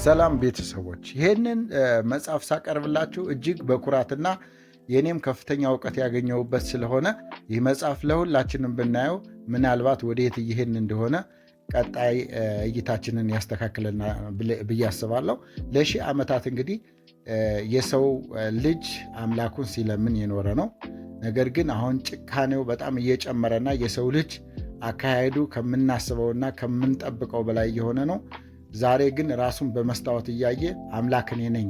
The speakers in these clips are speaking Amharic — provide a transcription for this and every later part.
ሰላም ቤተሰቦች፣ ይህንን መጽሐፍ ሳቀርብላችሁ እጅግ በኩራትና የኔም ከፍተኛ እውቀት ያገኘሁበት ስለሆነ ይህ መጽሐፍ ለሁላችንም ብናየው ምናልባት ወዴት እየሄድን እንደሆነ ቀጣይ እይታችንን ያስተካክለና ብዬ አስባለሁ። ለሺህ ዓመታት እንግዲህ የሰው ልጅ አምላኩን ሲለምን የኖረ ነው። ነገር ግን አሁን ጭካኔው በጣም እየጨመረና የሰው ልጅ አካሄዱ ከምናስበውና ከምንጠብቀው በላይ እየሆነ ነው። ዛሬ ግን ራሱን በመስታወት እያየ አምላክ እኔ ነኝ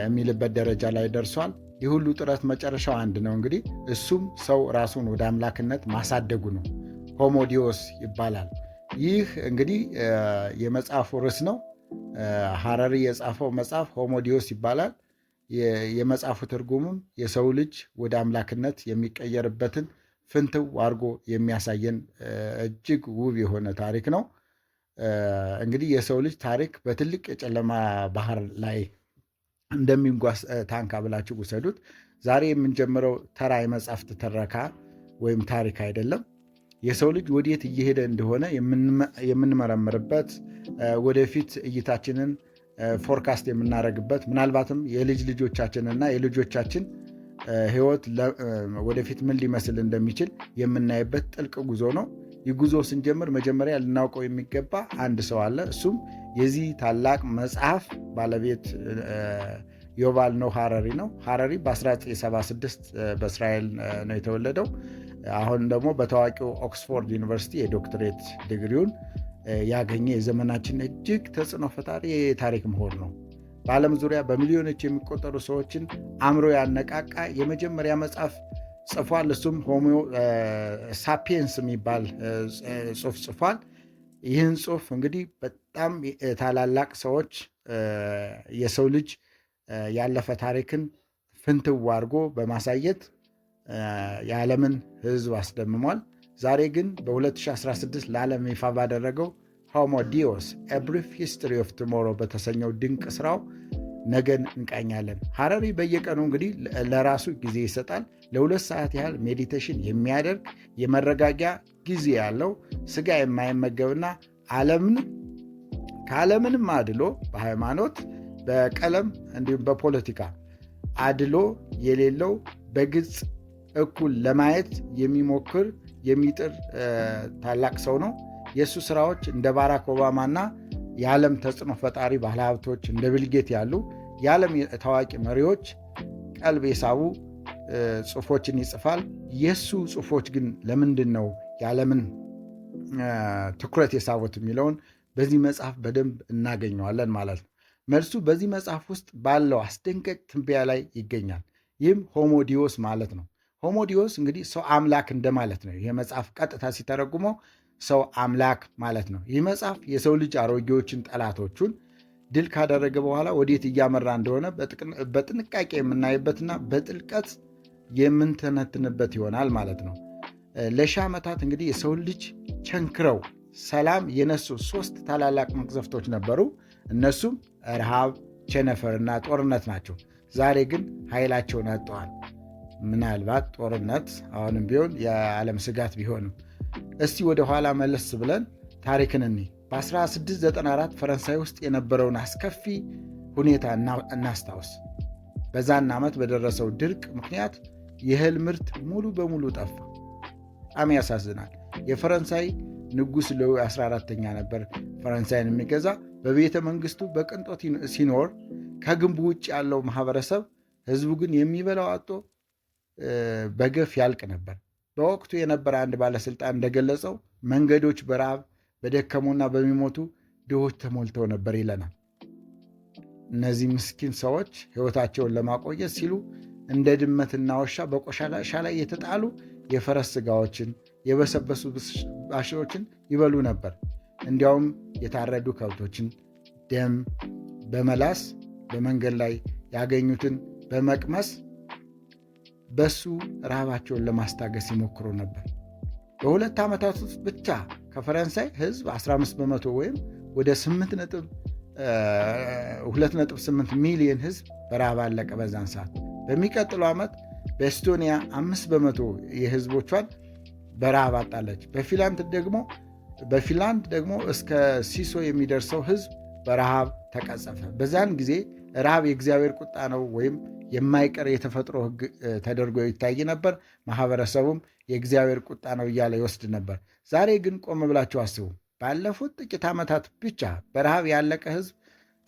የሚልበት ደረጃ ላይ ደርሷል። ይህ ሁሉ ጥረት መጨረሻው አንድ ነው። እንግዲህ እሱም ሰው ራሱን ወደ አምላክነት ማሳደጉ ነው። ሆሞዲዮስ ይባላል። ይህ እንግዲህ የመጽሐፉ ርዕስ ነው። ሐረሪ የጻፈው መጽሐፍ ሆሞዲዮስ ይባላል። የመጽሐፉ ትርጉምም የሰው ልጅ ወደ አምላክነት የሚቀየርበትን ፍንትው አድርጎ የሚያሳየን እጅግ ውብ የሆነ ታሪክ ነው። እንግዲህ የሰው ልጅ ታሪክ በትልቅ የጨለማ ባህር ላይ እንደሚጓዝ ታንኳ ብላችሁ ውሰዱት። ዛሬ የምንጀምረው ተራ የመጽሐፍት ትረካ ወይም ታሪክ አይደለም። የሰው ልጅ ወዴት እየሄደ እንደሆነ የምንመረምርበት፣ ወደፊት እይታችንን ፎርካስት የምናደርግበት፣ ምናልባትም የልጅ ልጆቻችንና የልጆቻችን ሕይወት ወደፊት ምን ሊመስል እንደሚችል የምናይበት ጥልቅ ጉዞ ነው። ይህ ጉዞ ስንጀምር መጀመሪያ ልናውቀው የሚገባ አንድ ሰው አለ። እሱም የዚህ ታላቅ መጽሐፍ ባለቤት ዮቫል ኖህ ሐረሪ ነው። ሐረሪ በ1976 በእስራኤል ነው የተወለደው። አሁን ደግሞ በታዋቂው ኦክስፎርድ ዩኒቨርሲቲ የዶክትሬት ዲግሪውን ያገኘ የዘመናችን እጅግ ተጽዕኖ ፈጣሪ የታሪክ ምሁር ነው። በዓለም ዙሪያ በሚሊዮኖች የሚቆጠሩ ሰዎችን አእምሮ ያነቃቃ የመጀመሪያ መጽሐፍ ጽፏል። እሱም ሆሞ ሳፒየንስ የሚባል ጽሑፍ ጽፏል። ይህን ጽሑፍ እንግዲህ በጣም ታላላቅ ሰዎች የሰው ልጅ ያለፈ ታሪክን ፍንትው አድርጎ በማሳየት የዓለምን ሕዝብ አስደምሟል። ዛሬ ግን በ2016 ለዓለም ይፋ ባደረገው ሆሞዲዮስ ኤ ብሪፍ ሂስትሪ ኦፍ ቱሞሮ በተሰኘው ድንቅ ስራው ነገን እንቃኛለን። ሐረሪ በየቀኑ እንግዲህ ለራሱ ጊዜ ይሰጣል። ለ2 ሰዓት ያህል ሜዲቴሽን የሚያደርግ የመረጋጊያ ጊዜ ያለው፣ ስጋ የማይመገብና ከዓለምንም አድሎ በሃይማኖት፣ በቀለም እንዲሁም በፖለቲካ አድሎ የሌለው በግልጽ እኩል ለማየት የሚጥር ታላቅ ሰው ነው። የእሱ ስራዎች እንደ ባራክ ኦባማና የዓለም ተጽዕኖ ፈጣሪ ባለሀብቶች እንደ ቢልጌት ያሉ የዓለም ታዋቂ መሪዎች ቀልብ የሳቡ ጽሑፎችን ይጽፋል። የእሱ ጽሑፎች ግን ለምንድን ነው የዓለምን ትኩረት የሳቡት የሚለውን በዚህ መጽሐፍ በደንብ እናገኘዋለን ማለት ነው። መልሱ በዚህ መጽሐፍ ውስጥ ባለው አስደንጋጭ ትንበያ ላይ ይገኛል። ይህም ሆሞዲዮስ ማለት ነው። ሆሞዲዮስ እንግዲህ ሰው አምላክ እንደማለት ነው። ይህ መጽሐፍ ቀጥታ ሲተረጉመው ሰው አምላክ ማለት ነው። ይህ መጽሐፍ የሰው ልጅ አሮጌዎችን ጠላቶቹን ድል ካደረገ በኋላ ወዴት እያመራ እንደሆነ በጥንቃቄ የምናይበትና በጥልቀት የምንተነትንበት ይሆናል ማለት ነው። ለሺህ ዓመታት እንግዲህ የሰው ልጅ ቸንክረው ሰላም የነሱ 3 ታላላቅ መቅዘፍቶች ነበሩ። እነሱም ረሃብ፣ ቸነፈርና ጦርነት ናቸው። ዛሬ ግን ኃይላቸውን አጥተዋል። ምናልባት ጦርነት አሁንም ቢሆን የዓለም ስጋት ቢሆንም እስቲ ወደ ኋላ መለስ ብለን ታሪክን እንይ። በ1694 ፈረንሳይ ውስጥ የነበረውን አስከፊ ሁኔታ እናስታውስ። በዛን ዓመት በደረሰው ድርቅ ምክንያት የእህል ምርት ሙሉ በሙሉ ጠፋ። በጣም ያሳዝናል። የፈረንሳይ ንጉሥ ሉዊ 14ኛ ነበር ፈረንሳይን የሚገዛ። በቤተ መንግስቱ በቅንጦት ሲኖር ከግንቡ ውጭ ያለው ማህበረሰብ፣ ህዝቡ ግን የሚበላው አጥቶ በገፍ ያልቅ ነበር። በወቅቱ የነበረ አንድ ባለስልጣን እንደገለጸው መንገዶች በረሃብ በደከሙና በሚሞቱ ድሆች ተሞልተው ነበር ይለናል። እነዚህ ምስኪን ሰዎች ሕይወታቸውን ለማቆየት ሲሉ እንደ ድመትና ውሻ በቆሻሻ ላይ የተጣሉ የፈረስ ስጋዎችን፣ የበሰበሱ ባሽሮችን ይበሉ ነበር። እንዲያውም የታረዱ ከብቶችን ደም በመላስ በመንገድ ላይ ያገኙትን በመቅመስ በሱ ረሃባቸውን ለማስታገስ ይሞክሩ ነበር። በ2 ዓመታት ውስጥ ብቻ ከፈረንሳይ ህዝብ 15 በመቶ ወይም ወደ 2.8 ሚሊዮን ህዝብ በረሃብ አለቀ በዛን ሰዓት። በሚቀጥለው ዓመት በኤስቶኒያ 5 በመቶ የህዝቦቿን በረሃብ አጣለች። በፊንላንድ ደግሞ እስከ ሲሶ የሚደርሰው ህዝብ በረሃብ ተቀጸፈ። በዛን ጊዜ ረሃብ የእግዚአብሔር ቁጣ ነው ወይም የማይቀር የተፈጥሮ ሕግ ተደርጎ ይታይ ነበር። ማህበረሰቡም የእግዚአብሔር ቁጣ ነው እያለ ይወስድ ነበር። ዛሬ ግን ቆም ብላችሁ አስቡ። ባለፉት ጥቂት ዓመታት ብቻ በረሃብ ያለቀ ሕዝብ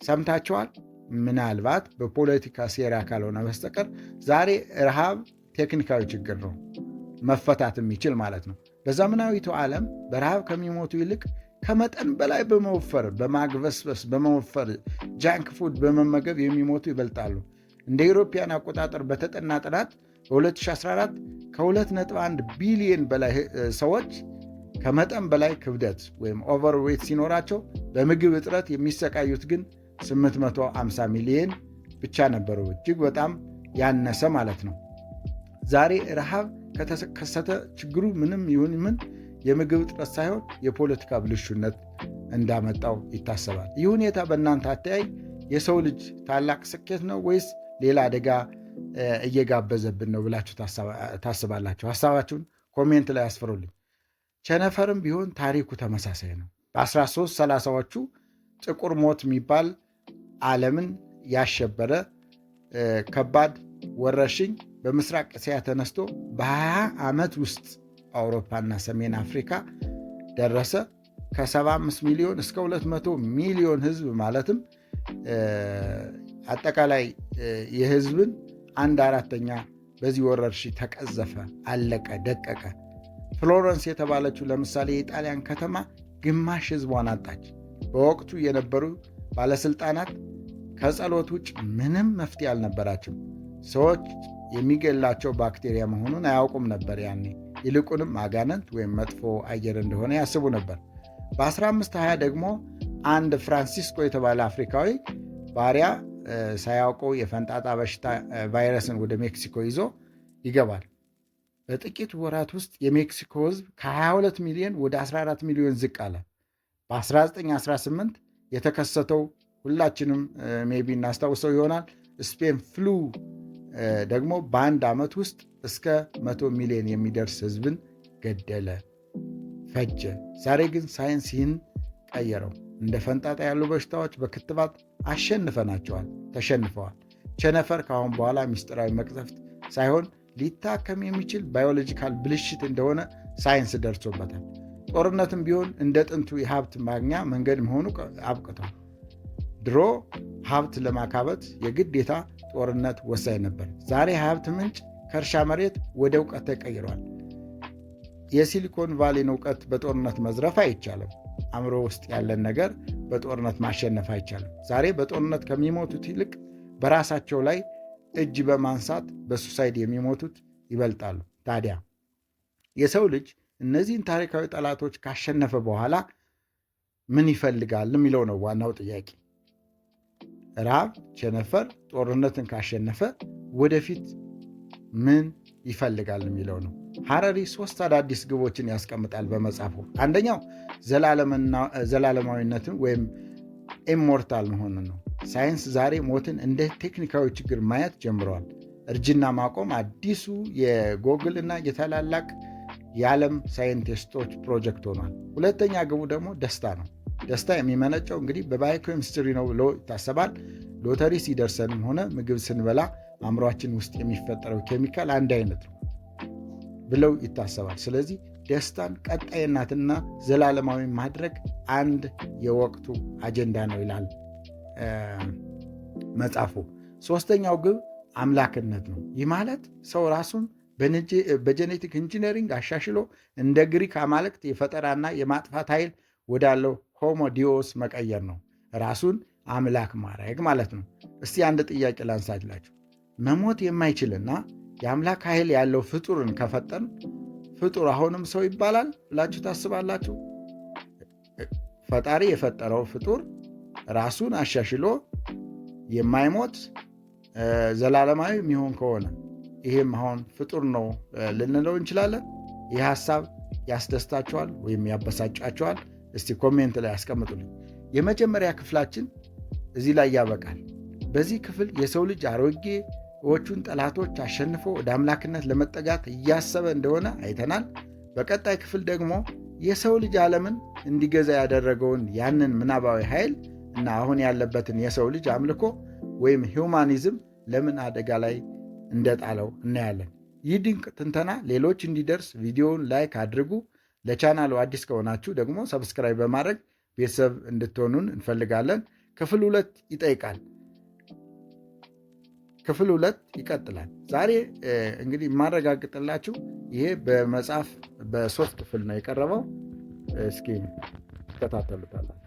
ሰምታችኋል? ምናልባት በፖለቲካ ሴራ ካልሆነ በስተቀር ዛሬ ረሃብ ቴክኒካዊ ችግር ነው፣ መፈታት የሚችል ማለት ነው። በዘመናዊቱ ዓለም በረሃብ ከሚሞቱ ይልቅ ከመጠን በላይ በመወፈር በማግበስበስ በመወፈር ጃንክ ፉድ በመመገብ የሚሞቱ ይበልጣሉ። እንደ ኢሮፓያን አቆጣጠር በተጠና ጥናት በ2014 ከ2.1 ቢሊዮን በላይ ሰዎች ከመጠን በላይ ክብደት ወይም ኦቨርዌት ሲኖራቸው በምግብ እጥረት የሚሰቃዩት ግን 850 ሚሊዮን ብቻ ነበሩ። እጅግ በጣም ያነሰ ማለት ነው። ዛሬ ረሃብ ከተከሰተ ችግሩ ምንም ይሁን ምን የምግብ እጥረት ሳይሆን የፖለቲካ ብልሹነት እንዳመጣው ይታሰባል። ይህ ሁኔታ በእናንተ አተያይ የሰው ልጅ ታላቅ ስኬት ነው ወይስ ሌላ አደጋ እየጋበዘብን ነው ብላችሁ ታስባላችሁ? ሀሳባችሁን ኮሜንት ላይ አስፍሩልኝ። ቸነፈርም ቢሆን ታሪኩ ተመሳሳይ ነው። በ1330ዎቹ ጥቁር ሞት የሚባል ዓለምን ያሸበረ ከባድ ወረርሽኝ በምስራቅ እስያ ተነስቶ በ20 ዓመት ውስጥ አውሮፓና ሰሜን አፍሪካ ደረሰ። ከ75 ሚሊዮን እስከ 200 ሚሊዮን ህዝብ ማለትም አጠቃላይ የህዝብን 1/4 በዚህ ወረርሽኝ ተቀዘፈ፣ አለቀ፣ ደቀቀ። ፍሎረንስ የተባለችው ለምሳሌ የጣሊያን ከተማ ግማሽ ህዝቧን አጣች። በወቅቱ የነበሩ ባለስልጣናት ከጸሎት ውጭ ምንም መፍትሄ አልነበራቸው። ሰዎች የሚገላቸው ባክቴሪያ መሆኑን አያውቁም ነበር ያኔ። ይልቁንም አጋንንት ወይም መጥፎ አየር እንደሆነ ያስቡ ነበር። በ1520 ደግሞ አንድ ፍራንሲስኮ የተባለ አፍሪካዊ ባሪያ ሳያውቀው የፈንጣጣ በሽታ ቫይረስን ወደ ሜክሲኮ ይዞ ይገባል። በጥቂት ወራት ውስጥ የሜክሲኮ ህዝብ ከ22 ሚሊዮን ወደ 14 ሚሊዮን ዝቅ አለ። በ1918 የተከሰተው ሁላችንም ሜቢ እናስታውሰው ይሆናል ስፔን ፍሉ ደግሞ በአንድ ዓመት ውስጥ እስከ 100 ሚሊዮን የሚደርስ ህዝብን ገደለ፣ ፈጀ። ዛሬ ግን ሳይንስ ይህን ቀየረው። እንደ ፈንጣጣ ያሉ በሽታዎች በክትባት ተሸንፈዋል። ቸነፈር ከአሁን በኋላ ምስጢራዊ መቅዘፍት ሳይሆን ሊታከም የሚችል ባዮሎጂካል ብልሽት እንደሆነ ሳይንስ ደርሶበታል። ጦርነትም ቢሆን እንደ ጥንቱ የሀብት ማግኛ መንገድ መሆኑ አብቅቷል። ድሮ ሀብት ለማካበት የግዴታ ጦርነት ወሳኝ ነበር። ዛሬ ሀብት ምንጭ ከእርሻ መሬት ወደ እውቀት ተቀይሯል። የሲሊኮን ቫሊን እውቀት በጦርነት መዝረፍ አይቻልም። አእምሮ ውስጥ ያለን ነገር በጦርነት ማሸነፍ አይቻልም። ዛሬ በጦርነት ከሚሞቱት ይልቅ በራሳቸው ላይ እጅ በማንሳት በሱሳይድ የሚሞቱት ይበልጣሉ። ታዲያ የሰው ልጅ እነዚህን ታሪካዊ ጠላቶች ካሸነፈ በኋላ ምን ይፈልጋል የሚለው ነው ዋናው ጥያቄ። ረሃብ፣ ቸነፈር፣ ጦርነትን ካሸነፈ ወደፊት ምን ይፈልጋል የሚለው ነው። ሐረሪ 3 አዳዲስ ግቦችን ያስቀምጣል በመጽሐፉ። አንደኛው ዘላለማዊነትን ወይም ኢሞርታል መሆንን ነው። ሳይንስ ዛሬ ሞትን እንደ ቴክኒካዊ ችግር ማየት ጀምረዋል። እርጅና ማቆም አዲሱ የጎግል እና የታላላቅ የዓለም ሳይንቲስቶች ፕሮጀክት ሆኗል። ሁለተኛ ግቡ ደግሞ ደስታ ነው። ደስታ የሚመነጨው እንግዲህ በባዮኬሚስትሪ ነው ብሎ ይታሰባል። ሎተሪ ሲደርሰንም ሆነ ምግብ ስንበላ አእምሯችን ውስጥ የሚፈጠረው ኬሚካል አንድ አይነት ነው ብለው ይታሰባል። ስለዚህ ደስታን ቀጣይነትና ዘላለማዊ ማድረግ አንድ የወቅቱ አጀንዳ ነው ይላል መጽሐፉ። ሶስተኛው ግብ አምላክነት ነው። ይህ ማለት ሰው ራሱን በጄኔቲክ ኢንጂነሪንግ አሻሽሎ እንደ ግሪክ አማልክት የፈጠራና የማጥፋት ኃይል ወዳለው ሆሞ ዲዮስ መቀየር ነው። ራሱን አምላክ ማድረግ ማለት ነው። እስቲ አንድ ጥያቄ ላንሳላችሁ። መሞት የማይችልና የአምላክ ኃይል ያለው ፍጡርን ከፈጠን ፍጡር አሁንም ሰው ይባላል ብላችሁ ታስባላችሁ? ፈጣሪ የፈጠረው ፍጡር ራሱን አሻሽሎ የማይሞት ዘላለማዊ የሚሆን ከሆነ ይህም አሁን ፍጡር ነው ልንለው እንችላለን? ይህ ሐሳብ ያስደስታችኋል ወይም ያበሳጫችኋል? እስቲ ኮሜንት ላይ አስቀምጡልኝ። የመጀመሪያ ክፍላችን እዚህ ላይ ያበቃል። በዚህ ክፍል የሰው ልጅ አሮጌዎቹን ጠላቶች አሸንፎ ወደ አምላክነት ለመጠጋት እያሰበ እንደሆነ አይተናል። በቀጣይ ክፍል ደግሞ የሰው ልጅ ዓለምን እንዲገዛ ያደረገውን ያንን ምናባዊ ኃይል እና አሁን ያለበትን የሰው ልጅ አምልኮ ወይም ሂውማኒዝም ለምን አደጋ ላይ እንደጣለው እናያለን። ይህ ድንቅ ትንተና ሌሎች እንዲደርስ ቪዲዮውን ላይክ አድርጉ። ለቻናሉ አዲስ ከሆናችሁ ደግሞ ሰብስክራይብ በማድረግ ቤተሰብ እንድትሆኑን እንፈልጋለን። ክፍል 2 ይጠይቃል። ክፍል 2 ይቀጥላል። ዛሬ እንግዲህ የማረጋግጥላችሁ ይሄ በመጽሐፍ በ3 ክፍል ነው የቀረበው። እስኪ ትከታተሉታላችሁ።